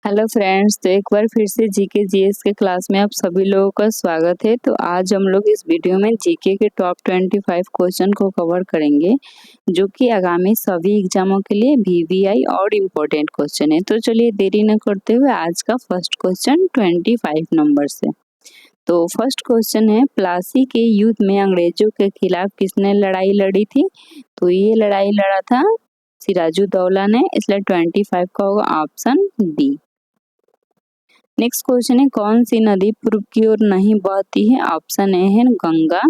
Hello friends, तो एक बार फिर से जीके जीएस के क्लास में आप सभी लोगों का स्वागत है। तो आज हम लोग इस वीडियो में जीके के टॉप 25 क्वेश्चन को कवर करेंगे, जो कि आगामी सभी एग्जामों के लिए वीवीआई और इम्पोर्टेंट क्वेश्चन है। तो चलिए देरी न करते हुए आज का फर्स्ट क्वेश्चन 25 नंबर से। तो फर्स्ट क्वेश्चन है, प्लासी के युद्ध में अंग्रेजों के खिलाफ किसने लड़ाई लड़ी थी? तो ये लड़ाई लड़ा था सिराजुद्दौला ने, इसलिए 25 का होगा ऑप्शन डी। नेक्स्ट क्वेश्चन है, कौन सी नदी पूर्व की ओर नहीं बहती है? ऑप्शन ए है गंगा,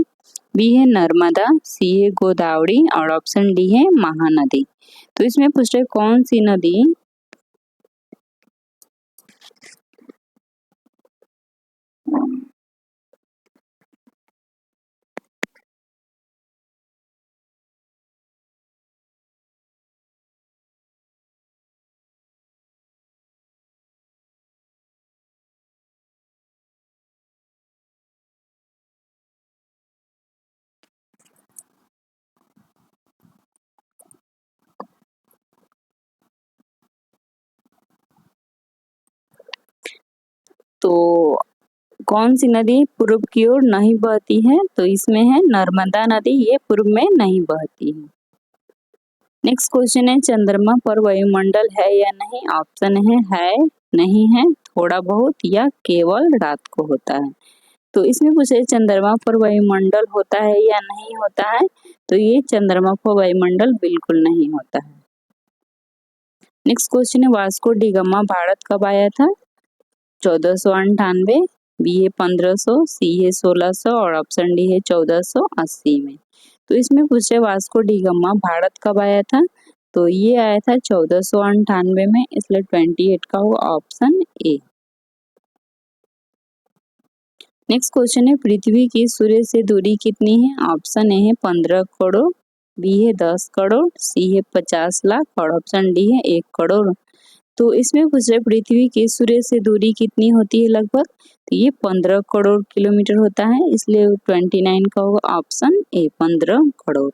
बी है नर्मदा, सी है गोदावरी और ऑप्शन डी है महानदी। तो इसमें पूछ रहे कौन सी नदी तो कौन सी नदी पूर्व की ओर नहीं बहती है? तो इसमें है नर्मदा नदी, ये पूर्व में नहीं बहती है। नेक्स्ट क्वेश्चन है, चंद्रमा पर वायुमंडल है या नहीं? ऑप्शन है, नहीं है, थोड़ा बहुत या केवल रात को होता है। तो इसमें पूछे चंद्रमा पर वायुमंडल होता है या नहीं होता है? तो ये चंद्रमा पर वायुमंडल बिल्कुल नहीं होता है। नेक्स्ट क्वेश्चन है, वास्को डी गामा भारत कब आया था? 1498, बी है 1500, सी है 1600 और ऑप्शन डी है 1480 में। तो इसमें पूछे वास्को डी गामा भारत कब आया था? तो ये आया था 1498 में, इसलिए 28 का होगा ऑप्शन ए। नेक्स्ट क्वेश्चन है, पृथ्वी की सूर्य से दूरी कितनी है? ऑप्शन ए है 15 करोड़, बी है 10 करोड़, सी है 50 लाख और ऑप्शन डी है 1 करोड़। तो इसमें पूछ रहे पृथ्वी की सूर्य से दूरी कितनी होती है लगभग? तो ये 15 करोड़ किलोमीटर होता है, इसलिए 29 का होगा option A 15 crore.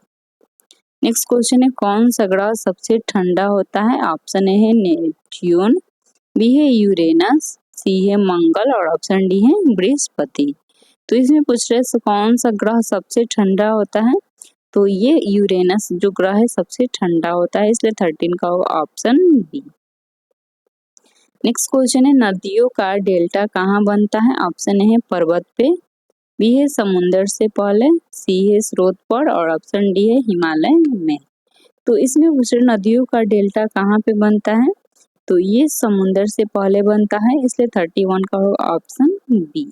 Next question है, कौन सा ग्रह सबसे ठंडा होता है? ऑप्शन ए है नेपच्यून, बी है यूरेनस, सी है मंगल और ऑप्शन डी है बृहस्पति। तो इसमें पूछ रहे कौन सा ग्रह सबसे ठंडा होता है? तो ये यूरेनस जो ग्रह है सबसे ठंडा होता है, इसलिए 13 का होगा ऑप्शन बी। नेक्स्ट क्वेश्चन है, नदियों का डेल्टा कहाँ बनता है? ऑप्शन ए है पर्वत पे, बी है समुद्र से पहले, सी है स्रोत पर और ऑप्शन डी है हिमालय में। तो इसमें पूछ रहे नदियों का डेल्टा कहाँ पे बनता है? तो ये समुद्र से पहले बनता है, इसलिए 31 का होगा ऑप्शन बी।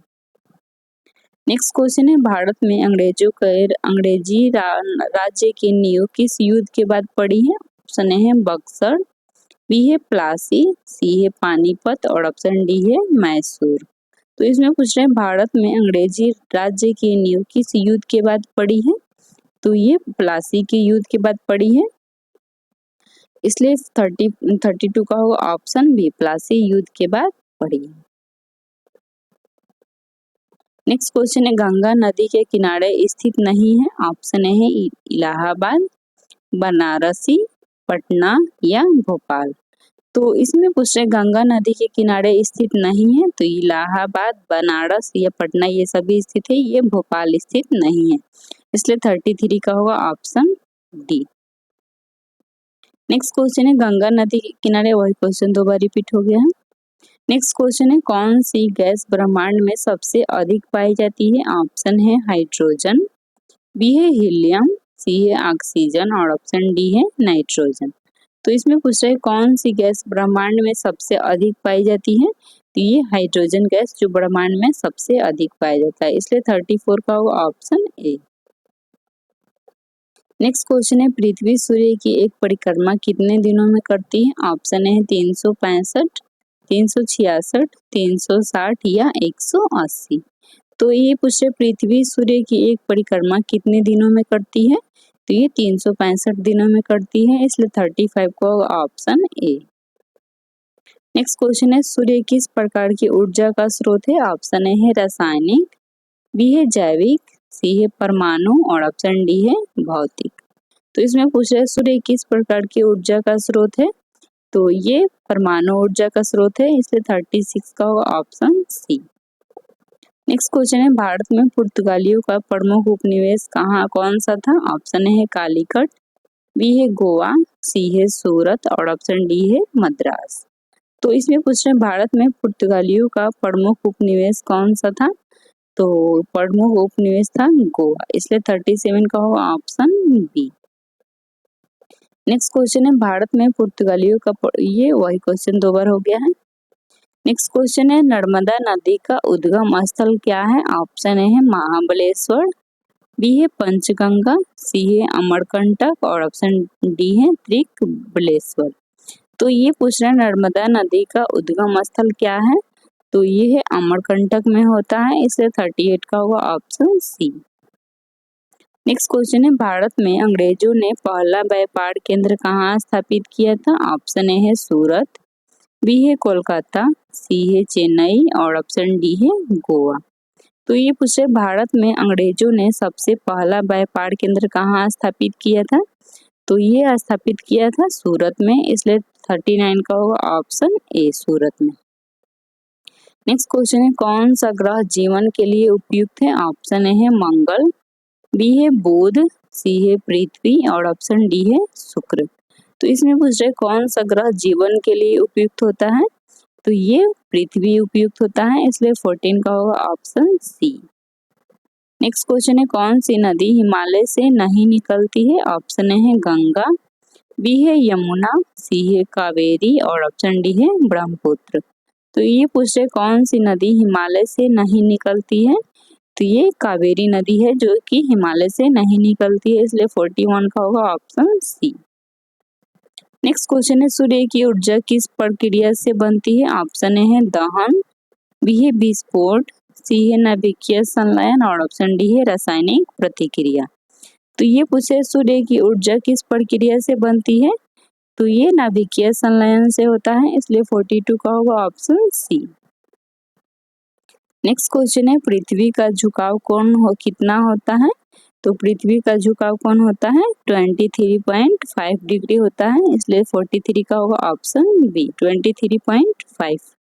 नेक्स्ट क्वेश्चन है, भारत में अंग्रेजी राज्य की नींव किस युद्ध के बाद पड़ी है? ऑप्शन ए है बक्सर, बी है प्लासी, सी है पानीपत और ऑप्शन डी है मैसूर। तो इसमें पूछ रहे हैं भारत में अंग्रेजी राज्य की नींव किस युद्ध के बाद पड़ी है? तो ये प्लासी के युद्ध के बाद पड़ी है, इसलिए 32 का होगा ऑप्शन बी, प्लासी युद्ध के बाद पड़ी है। नेक्स्ट क्वेश्चन है, गंगा नदी के किनारे स्थित नहीं है? ऑप्शन ए है इलाहाबाद, बनारसी, पटना या भोपाल। तो इसमें पूछ रहे गंगा नदी के किनारे स्थित नहीं है, तो इलाहाबाद, बनारस या पटना ये सभी स्थित है, ये भोपाल स्थित नहीं है, इसलिए 33 का होगा ऑप्शन डी। नेक्स्ट क्वेश्चन है, गंगा नदी के किनारे, वही क्वेश्चन दो बार रिपीट हो गया है। नेक्स्ट क्वेश्चन है, कौन सी गैस ब्रह्मांड में सबसे अधिक पाई जाती है? ऑप्शन है हाइड्रोजन, बी है हीलियम, सी है ऑक्सीजन और ऑप्शन डी है नाइट्रोजन। तो इसमें पूछ रहे कौन सी गैस ब्रह्मांड में सबसे अधिक पाई जाती है? तो ये हाइड्रोजन गैस जो ब्रह्मांड में सबसे अधिक पाया जाता है, इसलिए 34 का होगा ऑप्शन ए। नेक्स्ट क्वेश्चन है, पृथ्वी सूर्य की एक परिक्रमा कितने दिनों में करती है? ऑप्शन है 365, 366, 360 या 180। तो ये पूछ रहे पृथ्वी सूर्य की एक परिक्रमा कितने दिनों में करती है? तो ये 365 दिनों में करती है, इसलिए 35 को ऑप्शन ए। नेक्स्ट क्वेश्चन है, सूर्य किस प्रकार की ऊर्जा का स्रोत है? ऑप्शन ए है रासायनिक, बी है जैविक, सी है परमाणु और ऑप्शन डी है भौतिक। तो इसमें पूछ रहे सूर्य किस प्रकार की ऊर्जा का स्रोत है? तो ये परमाणु ऊर्जा का स्रोत है, इसलिए 36 का होगा ऑप्शन सी। नेक्स्ट क्वेश्चन है, भारत में पुर्तगालियों का प्रमुख उपनिवेश कौन सा था? ऑप्शन ए है कालीकट, बी है गोवा, सी है सूरत और ऑप्शन डी है मद्रास। तो इसमें पूछ रहे हैं भारत में पुर्तगालियों का प्रमुख उपनिवेश कौन सा था? तो प्रमुख उपनिवेश था गोवा, इसलिए 37 का होगा ऑप्शन बी। नेक्स्ट क्वेश्चन है, भारत में पुर्तगालियों का ये वही क्वेश्चन 2 बार हो गया है। नेक्स्ट क्वेश्चन है, नर्मदा नदी का उद्गम स्थल क्या है? ऑप्शन ए है महाबलेश्वर, बी है पंचगंगा, सी है अमरकंटक और ऑप्शन डी है त्रिकबलेश्वर। तो ये पूछ रहे हैं नर्मदा नदी का उद्गम स्थल क्या है? तो ये है अमरकंटक में होता है, इसलिए 38 का होगा ऑप्शन सी। नेक्स्ट क्वेश्चन है, भारत में अंग्रेजों ने पहला व्यापार केंद्र कहाँ स्थापित किया था? ऑप्शन ए है सूरत, बी है कोलकाता, सी है चेन्नई और ऑप्शन डी है गोवा। तो ये पूछे भारत में अंग्रेजों ने सबसे पहला व्यापार केंद्र कहाँ स्थापित किया था? तो ये स्थापित किया था सूरत में, इसलिए 39 का होगा ऑप्शन ए सूरत में। नेक्स्ट क्वेश्चन है, कौन सा ग्रह जीवन के लिए उपयुक्त है? ऑप्शन ए है मंगल, बी है बुध, सी है पृथ्वी और ऑप्शन डी है शुक्र। तो इसमें पूछ रहे कौन सा ग्रह जीवन के लिए उपयुक्त होता है? तो ये पृथ्वी उपयुक्त होता है, इसलिए 14 का होगा ऑप्शन सी। नेक्स्ट क्वेश्चन है, कौन सी नदी हिमालय से नहीं निकलती है? ऑप्शन ए है गंगा, बी है यमुना, सी है कावेरी और ऑप्शन डी है ब्रह्मपुत्र। तो ये पूछ रहे कौन सी नदी हिमालय से नहीं निकलती है? तो ये कावेरी नदी है जो कि हिमालय से नहीं निकलती है, इसलिए 41 का होगा ऑप्शन सी। नेक्स्ट क्वेश्चन है, सूर्य की ऊर्जा किस प्रक्रिया से बनती है? ऑप्शन ए है दहन, बी है विस्फोट, सी है नाभिकीय संलयन और ऑप्शन डी है रासायनिक प्रतिक्रिया। तो ये पूछे सूर्य की ऊर्जा किस प्रक्रिया से बनती है? तो ये नाभिकीय संलयन से होता है, इसलिए 42 का होगा ऑप्शन सी। नेक्स्ट क्वेश्चन है, पृथ्वी का झुकाव कितना होता है? तो पृथ्वी का झुकाव कौन होता है? 23.5 डिग्री होता है, इसलिए 43 का होगा ऑप्शन बी 23.5।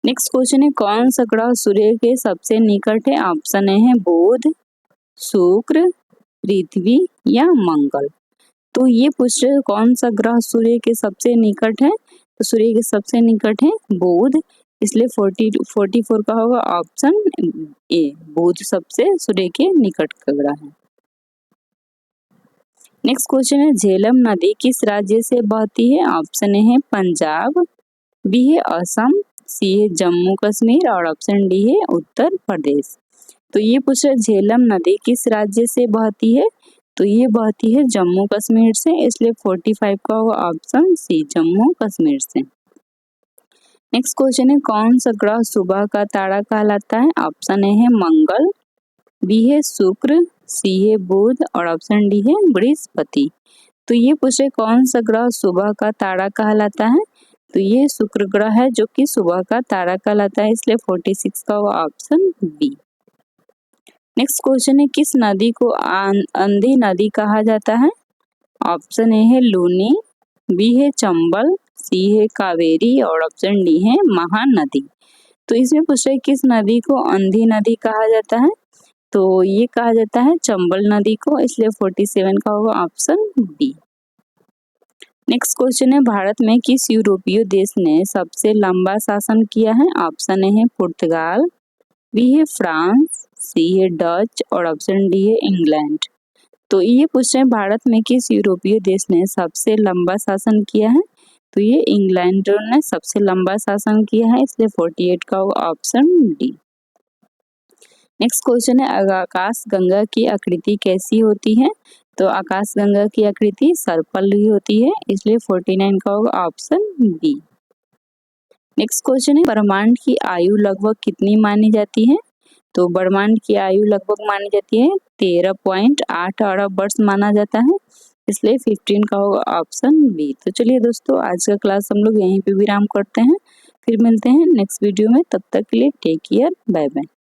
नेक्स्ट क्वेश्चन है, कौन सा ग्रह सूर्य के सबसे निकट है? ऑप्शन ए है बुध, शुक्र, पृथ्वी या मंगल। तो ये पूछ रहे कौन सा ग्रह सूर्य के सबसे निकट है? तो सूर्य के सबसे निकट है बुध, इसलिए 44 का होगा ऑप्शन ए, बुध सबसे सूर्य के निकट का ग्रह है। नेक्स्ट क्वेश्चन है, झेलम नदी किस राज्य से बहती है? ऑप्शन ए है पंजाब, बी है असम, सी है जम्मू कश्मीर और ऑप्शन डी है उत्तर प्रदेश। तो ये पूछ रहे झेलम नदी किस राज्य से बहती है? तो ये बहती है जम्मू कश्मीर से, इसलिए 45 का होगा ऑप्शन सी जम्मू कश्मीर से। नेक्स्ट क्वेश्चन है, कौन सा ग्रह सुबह का तारा कहलाता है? ऑप्शन ए है मंगल, बी है शुक्र, सी है बुध और ऑप्शन डी है बृहस्पति। तो ये पूछे कौन सा ग्रह सुबह का तारा कहलाता है? तो ये शुक्र ग्रह है जो कि सुबह का तारा कहलाता है, इसलिए 46 का होगा ऑप्शन बी। नेक्स्ट क्वेश्चन है, किस नदी को अंधी नदी कहा जाता है? ऑप्शन ए है लूनी, बी है चंबल, सी है कावेरी और ऑप्शन डी है महानदी। तो इसमें पूछ रहे किस नदी को अंधी नदी कहा जाता है? तो ये कहा जाता है चंबल नदी को, इसलिए 47 का होगा ऑप्शन बी। नेक्स्ट क्वेश्चन है, भारत में किस यूरोपीय देश ने सबसे लंबा शासन किया है? ऑप्शन ए है पुर्तगाल, बी है फ्रांस, सी है डच और ऑप्शन डी है इंग्लैंड। तो ये पूछ रहे हैं भारत में किस यूरोपीय देश ने सबसे लंबा शासन किया है? तो ये इंग्लैंड ने सबसे लंबा शासन किया है, इसलिए 48 का ऑप्शन डी। नेक्स्ट क्वेश्चन है, आकाश गंगा की आकृति कैसी होती है? तो आकाश गंगा की आकृति सर्पल ही होती है, इसलिए 49 का होगा ऑप्शन बी। नेक्स्ट क्वेश्चन है, ब्रह्मांड की आयु लगभग कितनी मानी जाती है? तो ब्रह्मांड की आयु लगभग मानी जाती है 13.8 अरब वर्ष माना जाता है, इसलिए 15 का होगा ऑप्शन बी। तो चलिए दोस्तों, आज का क्लास हम लोग यहीं पे विराम करते हैं, फिर मिलते हैं नेक्स्ट वीडियो में। तब तक के लिए टेक केयर, बाय बाय।